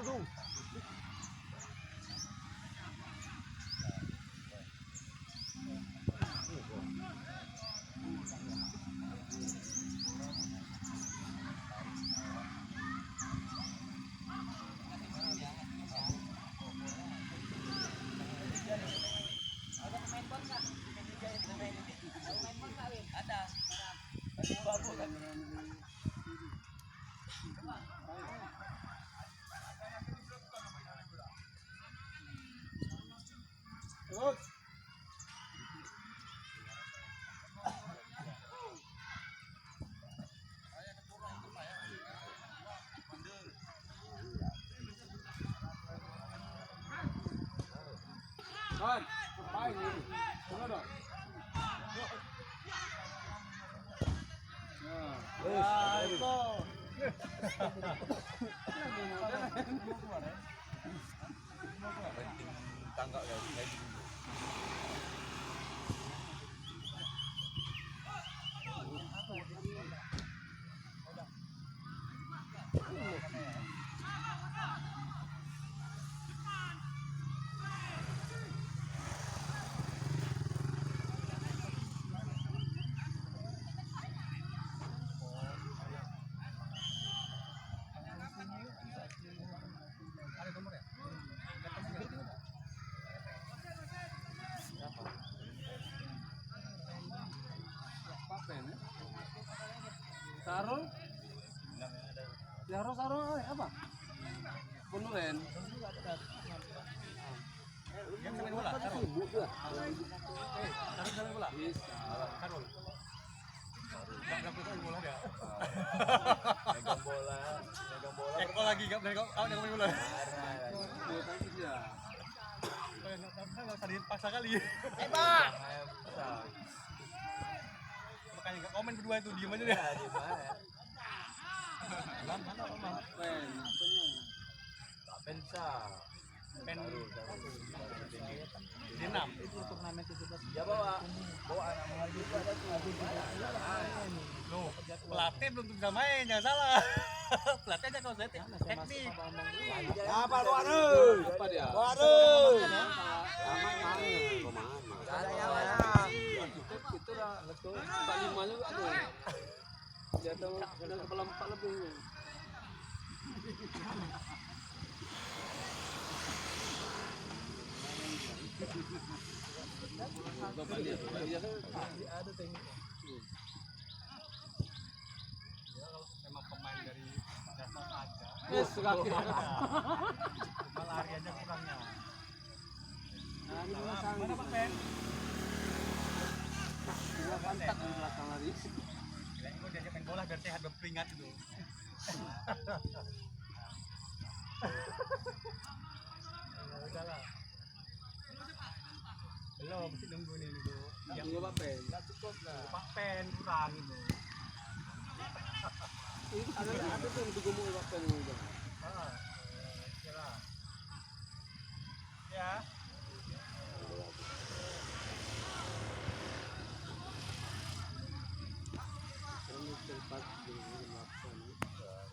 dudung. Kan, ngapain ini? Tunggu dong. Nah, itu. Tangga kayak gini. Sarul? Sarul apa? Penulen. Dia main bola. Sibuk dia. Sarul bola. Bisa. Sarul. Enggak main bola dia. Megang bola. Kok lagi enggak main bola. Tangkis dia. Enggak usah dipaksa kali. Pak. Makanya nggak komen berdua itu, diem aja deh. Diem aja. Mana Om? Pen. Pensa. Pen. Di 6. Itu turnamen 17. Ya bawa anak juga ada tuh. Loh, pelatih belum bisa main, jangan salah. Pelatih aja kalau saya teknik. Apa lu aduh? Apa dia? Waduh. Itu dah betul. 45 juga tuh. Dia tahu udah kepala 4 lebih. Ada teknik. Memang pemain dari dasar aja. Yes, kaki. Cuma lari aja kurangnya. Nah, ini mana Pak Ben? Gua pantat di belakang lari. Kirain gua diajak main bola biar sehat berkeringat itu. Udahlah. Belum, mesti nunggu nih dulu. Yang gua Pak Pen. Enggak cukup lah. Pak Pen kurang itu. Ada tuh yang digomong Pak Pen itu. Kira. Ya.